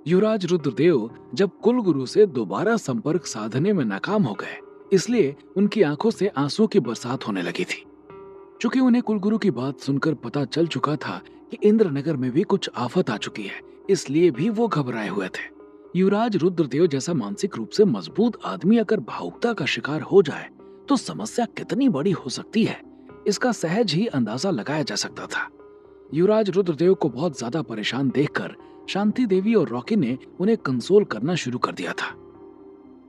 युवराज रुद्रदेव जब कुलगुरु से दोबारा संपर्क साधने में नाकाम हो गए, इसलिए उनकी आंखों से आंसुओं की बरसात होने लगी थी। चूंकि उन्हें कुलगुरु की बात सुनकर पता चल चुका था कि इंद्रनगर में भी कुछ आफत आ चुकी है, इसलिए भी वो घबराए हुए थे। युवराज रुद्रदेव जैसा मानसिक रूप से मजबूत आदमी अगर भावुकता का शिकार हो जाए तो समस्या कितनी बड़ी हो सकती है, इसका सहज ही अंदाजा लगाया जा सकता था। युवराज रुद्रदेव को बहुत ज्यादा परेशान देखकर शांति देवी और रॉकी ने उन्हें कंसोल करना शुरू कर दिया था।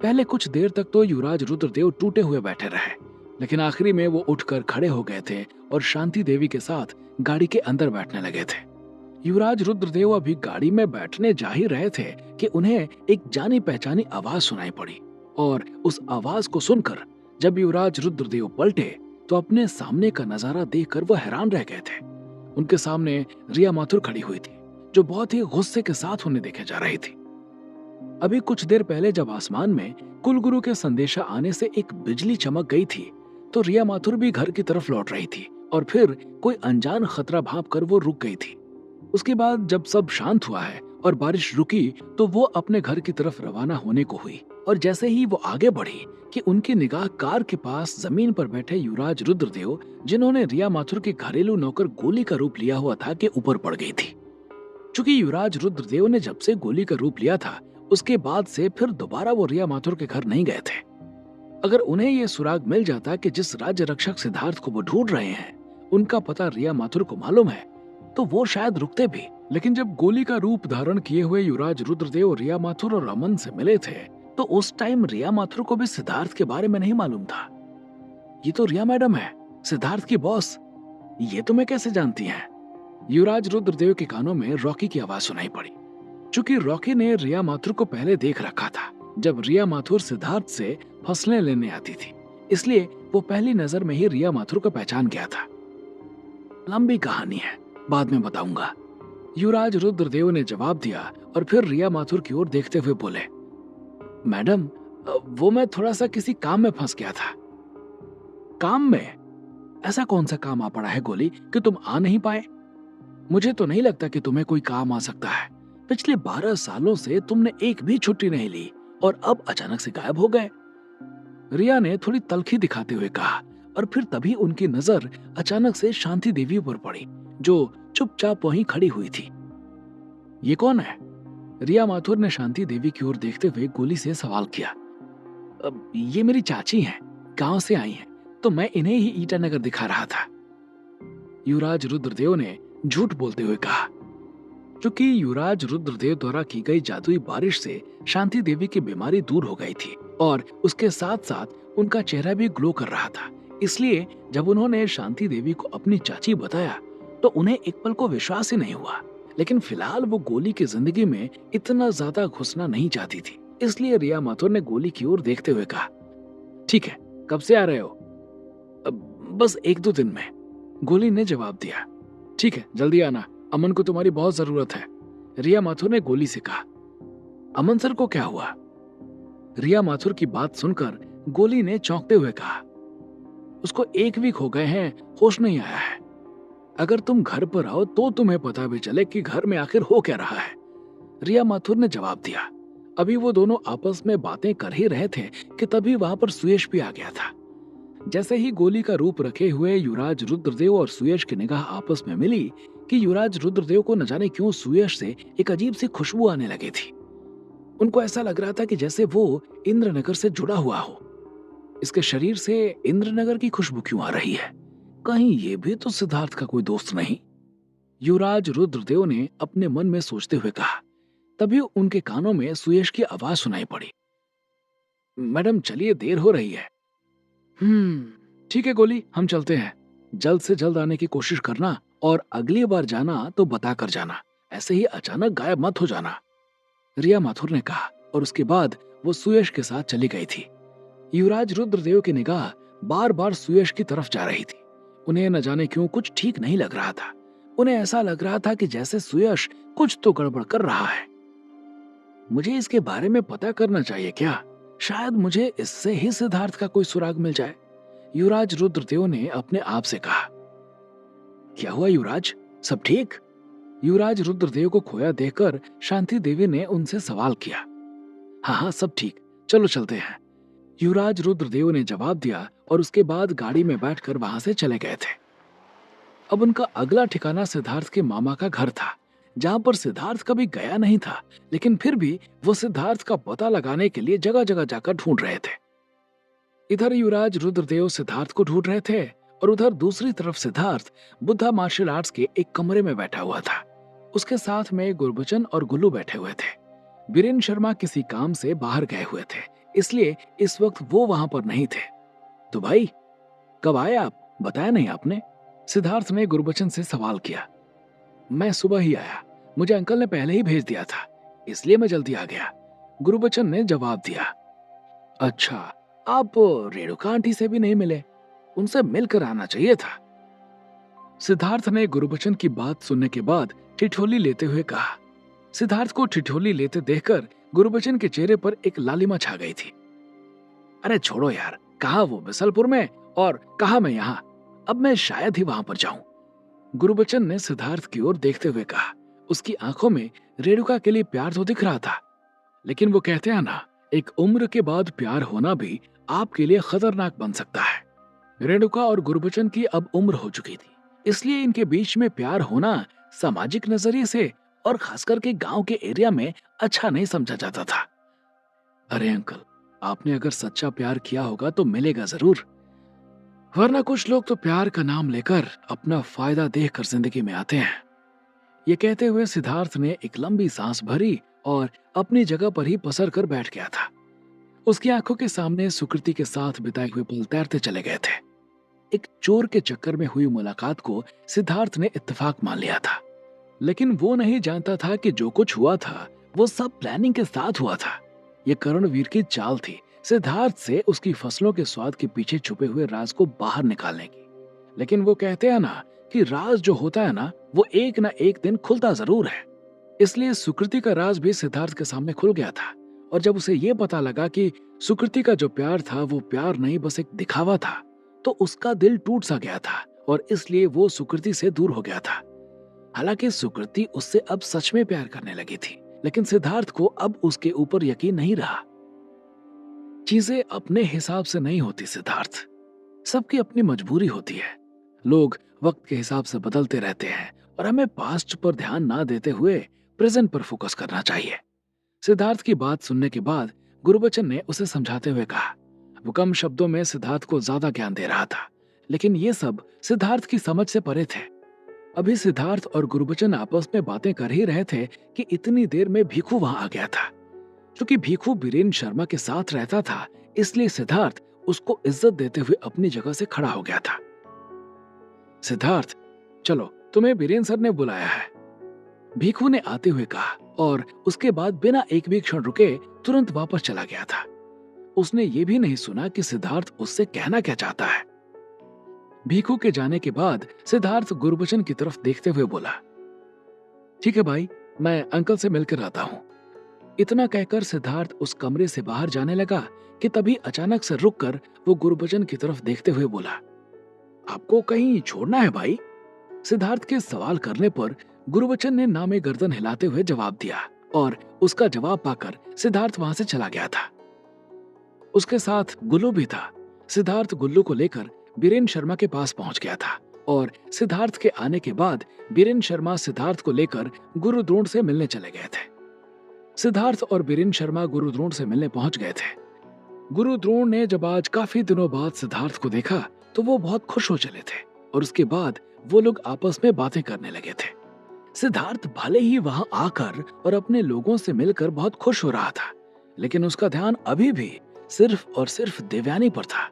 पहले कुछ देर तक तो युवराज रुद्रदेव टूटे हुए बैठे रहे, लेकिन आखिरी में वो उठकर खड़े हो गए थे और शांति देवी के साथ गाड़ी के अंदर बैठने लगे थे। युवराज रुद्रदेव अभी गाड़ी में बैठने जा ही रहे थे कि उन्हें एक जानी पहचानी आवाज सुनाई पड़ी, और उस आवाज को सुनकर जब युवराज रुद्रदेव पलटे तो अपने सामने का नजारा देखकर वो हैरान रह गए थे। उनके सामने रिया माथुर खड़ी हुई थी, जो बहुत ही गुस्से के साथ उन्हें देखे जा रही थी। अभी कुछ देर पहले जब आसमान में कुलगुरु के संदेशा आने से एक बिजली चमक गई थी, तो रिया माथुर भी घर की तरफ लौट रही थी और फिर कोई अनजान खतरा भांपकर वो रुक गई थी। उसके बाद जब सब शांत हुआ है और बारिश रुकी तो वो अपने घर की तरफ रवाना होने को हुई, और जैसे ही वो आगे बढ़ी कि उनकी निगाह कार के पास जमीन पर बैठे युवराज रुद्रदेव, जिन्होंने रिया माथुर के घरेलू नौकर गोली का रूप लिया हुआ था, के ऊपर पड़ गई थी। चूंकि युवराज रुद्रदेव ने जब से गोली का रूप लिया था, उसके बाद से फिर दोबारा वो रिया माथुर के घर नहीं गए थे। अगर उन्हें ये सुराग मिल जाता कि जिस राज्य रक्षक सिद्धार्थ को वो ढूंढ रहे हैं उनका पता रिया माथुर को मालूम है, तो वो शायद रुकते भी। लेकिन जब गोली का रूप धारण किए हुए युवराज रुद्रदेव रिया माथुर और अमन से मिले थे, तो उस टाइम रिया माथुर को भी सिद्धार्थ के बारे में नहीं मालूम था। ये तो रिया मैडम है, सिद्धार्थ की बॉस, ये तुम्हें कैसे जानती हैं? युवराज रुद्रदेव के कानों में रॉकी की आवाज सुनाई पड़ी। चूंकि रॉकी ने रिया माथुर को पहले देख रखा था जब रिया माथुर सिद्धार्थ से फसलें लेने आती थी, इसलिए वो पहली नजर में ही रिया माथुर को पहचान गया था। लंबी कहानी है, बाद में बताऊंगा, युवराज रुद्रदेव ने जवाब दिया और फिर रिया माथुर की ओर देखते हुए बोले, मैडम, वो मैं थोड़ा सा किसी काम में फंस गया था। काम में? ऐसा कौन सा काम आ पड़ा है गोली कि तुम आ नहीं पाए? मुझे तो नहीं लगता कि तुम्हें कोई काम आ सकता है। पिछले 12 सालों से तुमने एक भी छुट्टी नहीं ली और अब अचानक से गायब हो गए। रिया ने थोड़ी तल्खी दिखाते हुए कहा, और फिर तभी उनकी नजर अचानक से शांति देवी पर पड़ी, जो चुपचाप वहीं खड़ी हुई थी। ये कौन है? रिया माथुर ने शांति देवी की ओर देखते हुए गोली से सवाल किया। ये मेरी चाची हैं, गांव से आई हैं, तो मैं इन्हें ही ईटानगर दिखा रहा था, युवराज रुद्रदेव ने झूठ बोलते हुए कहा। क्योंकि युवराज रुद्रदेव द्वारा की गई जादुई बारिश से शांति देवी की बीमारी दूर हो गई थी और उसके साथ साथ उनका चेहरा भी ग्लो कर रहा था, इसलिए जब उन्होंने शांति देवी को अपनी चाची बताया तो उन्हें एक पल को विश्वास ही नहीं हुआ। लेकिन फिलहाल वो गोली की जिंदगी में इतना ज्यादा घुसना नहीं चाहती थी, इसलिए रिया माथुर ने गोली की ओर देखते हुए कहा, ठीक है, कब से आ रहे हो? बस 1-2 दिन में, गोली ने जवाब दिया। ठीक है, जल्दी आना, अमन को तुम्हारी बहुत जरूरत है, रिया माथुर ने गोली से कहा। अमन सर को क्या हुआ? रिया माथुर की बात सुनकर गोली ने चौंकते हुए कहा, उसको 1 वीक हो गए हैं, होश नहीं आया है। अगर तुम घर पर आओ तो तुम्हें पता भी चले कि घर में आखिर हो क्या रहा है, रिया माथुर ने जवाब दिया। अभी वो दोनों आपस में बातें कर ही रहे थे कि तभी वहां पर सुयश भी आ गया था। जैसे ही गोली का रूप रखे हुए युवराज रुद्रदेव और सुयश की निगाह आपस में मिली कि युवराज रुद्रदेव को न जाने क्यों सुयश से एक अजीब सी खुशबू आने लगी थी। उनको ऐसा लग रहा था कि जैसे वो इंद्रनगर से जुड़ा हुआ हो। इसके शरीर से इंद्रनगर की खुशबू क्यों आ रही है? कहीं ये भी तो सिद्धार्थ का कोई दोस्त नहीं? युवराज रुद्रदेव ने अपने मन में सोचते हुए कहा। तभी उनके कानों में सुयश की आवाज सुनाई पड़ी, मैडम चलिए, देर हो रही है। ठीक है गोली, हम चलते हैं। जल्द से जल्द आने की कोशिश करना और अगली बार जाना तो बता कर जाना, ऐसे ही अचानक गायब मत हो जाना, रिया माथुर ने कहा, और उसके बाद वो सुयश के साथ चली गई थी। युवराज रुद्रदेव की निगाह बार बार सुयश की तरफ जा रही थी। उन्हें न जाने क्यों कुछ ठीक नहीं लग रहा था। उन्हें ऐसा लग रहा था कि जैसे सुयश कुछ तो गड़बड़ कर रहा है। मुझे इसके बारे में पता करना चाहिए क्या? शायद मुझे इससे ही सिद्धार्थ का कोई सुराग मिल जाए, युवराज रुद्रदेव ने अपने आप से कहा। क्या हुआ युवराज, सब ठीक? युवराज रुद्रदेव को खोया देखकर शांति देवी ने उनसे सवाल किया। हाँ हाँ सब ठीक, चलो चलते हैं, युवराज रुद्रदेव ने जवाब दिया और उसके बाद गाड़ी में बैठकर वहां से चले गए थे। अब उनका अगला ठिकाना सिद्धार्थ के मामा का घर था, जहां पर सिद्धार्थ कभी गया नहीं था, लेकिन फिर भी वो सिद्धार्थ का पता लगाने के लिए जगह जगह जाकर ढूंढ रहे थे। इधर युवराज रुद्रदेव सिद्धार्थ को ढूंढ रहे थे और उधर दूसरी तरफ सिद्धार्थ बुद्धा मार्शल आर्ट्स के एक कमरे में बैठा हुआ था। उसके साथ में गुरबचन और गुल्लू बैठे हुए थे। बीरेन शर्मा किसी काम से बाहर गए हुए थे, इसलिए इस वक्त वो वहां पर नहीं थे। तो भाई कब आए आप, बताया नहीं आपने, सिद्धार्थ ने गुरबचन से सवाल किया। मैं सुबह ही आया, मुझे अंकल ने पहले ही भेज दिया था, इसलिए मैं जल्दी आ गया, गुरबचन ने जवाब दिया। अच्छा, आप रेणुका आंटी से भी नहीं मिले, उनसे मिलकर आना चाहिए था, सिद्धार्थ ने गुरबचन की बात सुनने के बाद ठिठोली लेते हुए कहा। सिद्धार्थ को ठिठोली लेते देखकर गुरबचन के चेहरे पर एक लालिमा छा गई थी। अरे छोड़ो यार, कहा वो बिसलपुर में और कहा मैं यहाँ, अब मैं शायद ही वहां पर जाऊं, गुरबचन ने सिद्धार्थ की ओर देखते हुए कहा। उसकी आंखों में रेणुका के लिए प्यार तो दिख रहा था, लेकिन वो कहते हैं ना, एक उम्र के बाद प्यार होना भी आपके लिए खतरनाक बन सकता है। रेणुका और गुरबचन की अब उम्र हो चुकी थी, इसलिए इनके बीच में प्यार होना सामाजिक नजरिए से और खासकर के गांव के एरिया में अच्छा नहीं समझा जाता था। अरे अंकल, आपने अगर सच्चा प्यार किया होगा तो मिलेगा जरूर, वरना कुछ लोग तो प्यार का नाम लेकर अपना फायदा देखकर जिंदगी में आते हैं। ये कहते हुए सिद्धार्थ ने एक लंबी सांस भरी और अपनी जगह पर ही पसर कर बैठ गया था। उसकी आंखों के सामने सुकृति के साथ बिताए हुए पल तैरते चले गए थे। एक चोर के चक्कर में हुई मुलाकात को सिद्धार्थ ने इत्तेफाक मान लिया था, लेकिन वो नहीं जानता था कि जो कुछ हुआ था वो सब प्लानिंग के साथ हुआ था। ये कर्णवीर की चाल थी, सिद्धार्थ से उसकी फसलों के स्वाद के पीछे छुपे हुए राज को बाहर निकालने की। लेकिन वो कहते हैं ना कि राज जो होता है ना, वो एक ना एक दिन खुलता जरूर है। इसलिए सुकृति का राज भी सिद्धार्थ के सामने खुल गया था, और जब उसे ये पता लगा कि सुकृति का जो प्यार था वो प्यार नहीं बस एक दिखावा था, तो उसका दिल टूट सा गया था और इसलिए वो सुकृति से दूर हो गया था। हालांकि सुकृति उससे अब सच में प्यार करने लगी थी, लेकिन सिद्धार्थ को अब उसके ऊपर यकीन नहीं रहा। चीजें अपने हिसाब से नहीं होती सिद्धार्थ, सबकी अपनी मजबूरी होती है। लोग वक्त के हिसाब से बदलते रहते हैं और हमें पास्ट पर ध्यान ना देते हुए प्रेजेंट पर फोकस करना चाहिए। सिद्धार्थ की बात सुनने के बाद गुरबचन ने उसे समझाते हुए कहा। वो कम शब्दों में सिद्धार्थ को ज्यादा ज्ञान दे रहा था, लेकिन ये सब सिद्धार्थ की समझ से परे थे। अभी सिद्धार्थ और गुरबचन आपस में बातें कर ही रहे थे कि इतनी देर में भीखू वहां आ गया था। क्योंकि भीखू बीरेन शर्मा के साथ रहता था, इसलिए सिद्धार्थ उसको इज्जत देते हुए अपनी जगह से खड़ा हो गया था। सिद्धार्थ, चलो, तुम्हें बीरेन सर ने बुलाया है, भीखू ने आते हुए कहा, और उसके बाद बिना एक भी क्षण रुके तुरंत वापस चला गया था। उसने ये भी नहीं सुना कि सिद्धार्थ उससे कहना क्या चाहता है। भीखू के जाने के बाद सिद्धार्थ गुरबचन की तरफ देखते हुए बोला, ठीक है भाई, मैं अंकल से मिलकर आता हूं। इतना कहकर सिद्धार्थ उस कमरे से बाहर जाने लगा कि तभी अचानक से रुककर वो गुरबचन की तरफ देखते हुए बोला, आपको कहीं छोड़ना है भाई? सिद्धार्थ के सवाल करने पर गुरबचन ने नामे गर्दन हिलाते हुए जवाब दिया, और उसका जवाब पाकर सिद्धार्थ वहां से चला गया था। उसके साथ गुल्लू भी था। सिद्धार्थ गुल्लू को लेकर बीरेन शर्मा के पास पहुंच गया था, और सिद्धार्थ के आने के बाद बीरेन शर्मा सिद्धार्थ को लेकर गुरुद्रोण से मिलने चले गए थे। सिद्धार्थ और बीरेन शर्मा गुरुद्रोण से मिलने पहुंच गए थे। गुरुद्रोण ने जब आज काफी दिनों बाद सिद्धार्थ को देखा तो वो बहुत खुश हो चले थे, और उसके बाद वो लोग आपस में बातें करने लगे थे। सिद्धार्थ भले ही वहां आकर और अपने लोगों से मिलकर बहुत खुश हो रहा था, लेकिन उसका ध्यान अभी भी सिर्फ और सिर्फ देवयानी पर था,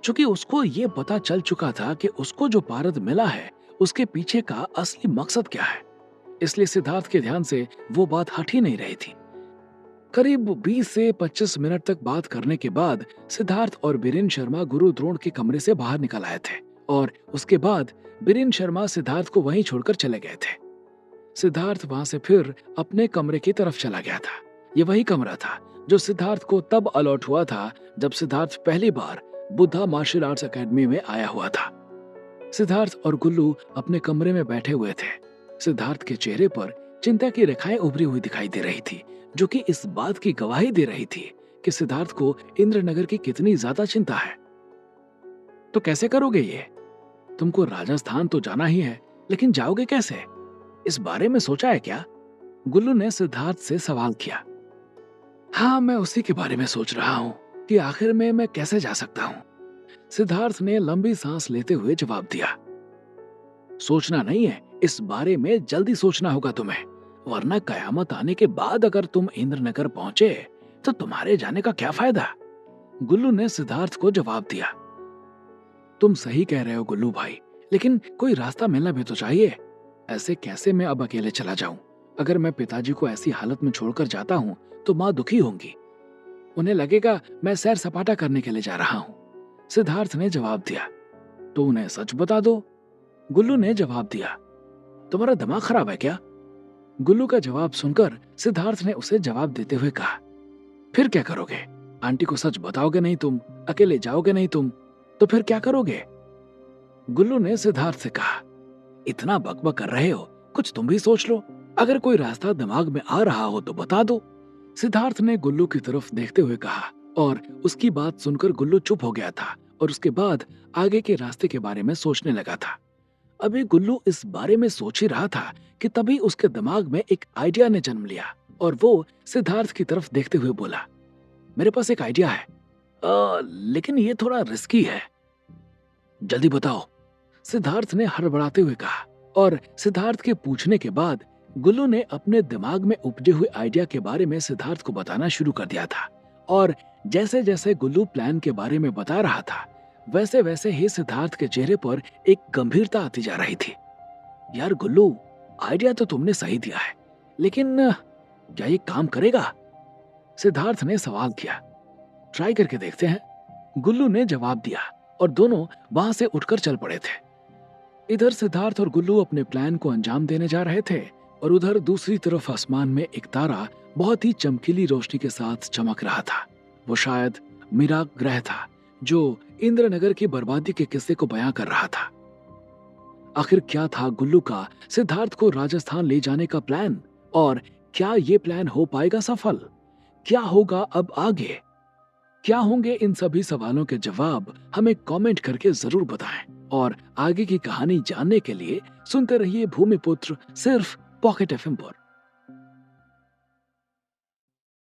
क्योंकि उसको ये पता चल चुका था कि उसको जो पारद मिला है उसके पीछे का असली मकसद क्या है। इसलिए सिद्धार्थ के ध्यान से वो बात हट ही नहीं रही थी। करीब 20 से 25 मिनट तक बात करने के बाद सिद्धार्थ और बीरेन शर्मा गुरुद्रोण के कमरे से बाहर निकल आए थे, और उसके बाद बीरेन शर्मा सिद्धार्थ को वहीं छोड़कर चले गए थे। सिद्धार्थ वहां से फिर अपने कमरे की तरफ चला गया था। ये वही कमरा था जो सिद्धार्थ को तब अलॉट हुआ था जब सिद्धार्थ पहली बार बुद्धा मार्शल आर्ट्स एकेडमी में आया हुआ था। सिद्धार्थ और गुल्लू अपने कमरे में बैठे हुए थे। सिद्धार्थ के चेहरे पर चिंता की रेखाएं उभरी हुई दिखाई दे रही थी, जो कि इस बात की गवाही दे रही थी कि सिद्धार्थ को इंद्रनगर की कितनी ज्यादा चिंता है। तो कैसे करोगे ये? तुमको राजस्थान तो जाना ही है, लेकिन जाओगे कैसे? इस बारे में सोचा है क्या? गुल्लू ने सिद्धार्थ से सवाल किया। हाँ, मैं उसी के बारे में सोच रहा हूँ कि आखिर में मैं कैसे जा सकता हूँ। सिद्धार्थ ने लंबी सांस लेते हुए जवाब दिया। सोचना नहीं है, इस बारे में जल्दी सोचना होगा तुम्हें, वरना कयामत आने के बाद अगर तुम इंद्रनगर पहुंचे तो तुम्हारे जाने का क्या फायदा? गुल्लू ने सिद्धार्थ को जवाब दिया। तुम सही कह रहे हो गुल्लू भाई, लेकिन कोई रास्ता मिलना भी तो चाहिए। ऐसे कैसे मैं अब अकेले चला जाऊं? अगर मैं पिताजी को ऐसी हालत में छोड़कर जाता हूं तो माँ दुखी होंगी। उन्हें लगेगा मैं सैर सपाटा करने के लिए जा रहा हूं। सिद्धार्थ ने जवाब दिया। तो उन्हें सच बता दो, गुल्लू ने जवाब दिया। तुम्हारा दिमाग खराब है क्या? गुल्लू का जवाब सुनकर सिद्धार्थ ने उसे जवाब देते हुए कहा। फिर क्या करोगे? आंटी को सच बताओगे नहीं तुम, अकेले जाओगे नहीं तुम, तो फिर क्या करोगे? गुल्लू ने सिद्धार्थ से कहा। इतना बकबक कर रहे हो, कुछ तुम भी सोच लो। अगर कोई रास्ता दिमाग में आ रहा हो तो बता दो। सिद्धार्थ ने गुल्लू की तरफ देखते हुए कहा, और उसकी बात सुनकर गुल्लू चुप हो गया था और उसके बाद आगे के रास्ते के बारे में सोचने लगा था। अभी गुल्लू इस बारे में सोच ही रहा था कि तभी उसके दिमाग में एक आइडिया ने जन्म लिया और वो सिद्धार्थ की तरफ देखते हुए बोला, मेरे पास एक आइडिया है, लेकिन ये थोड़ा रिस्की है। जल्दी बताओ, सिद्धार्थ ने हड़बड़ाते हुए कहा। और सिद्धार्थ के पूछने के बाद गुल्लू ने अपने दिमाग में उपजे हुए आइडिया के बारे में सिद्धार्थ को बताना शुरू कर दिया था। और जैसे जैसे गुल्लू प्लान के बारे में बता रहा था, वैसे वैसे ही सिद्धार्थ के चेहरे पर एक गंभीरता आती जा रही थी। यार गुल्लू, आइडिया तो तुमने सही दिया है, लेकिन क्या ये काम करेगा? सिद्धार्थ ने सवाल किया। ट्राई करके देखते हैं, गुल्लू ने जवाब दिया और दोनों वहां से उठकर चल पड़े थे। इधर सिद्धार्थ और गुल्लू अपने प्लान को अंजाम देने जा रहे थे और उधर दूसरी तरफ आसमान में एक तारा बहुत ही चमकीली रोशनी के साथ चमक रहा था। वो शायद मिराग ग्रह था जो इंद्रनगर की बर्बादी के किस्से को बयां कर रहा था। आखिर क्या था गुल्लू का सिद्धार्थ को राजस्थान ले जाने का प्लान, और क्या ये प्लान हो पाएगा सफल? क्या होगा अब आगे? क्या होंगे इन सभी सवालों के जवाब? हमें कमेंट करके जरूर बताएं और आगे की कहानी जानने के लिए सुनते रहिए भूमिपुत्र सिर्फ पॉकेट एफएम पर।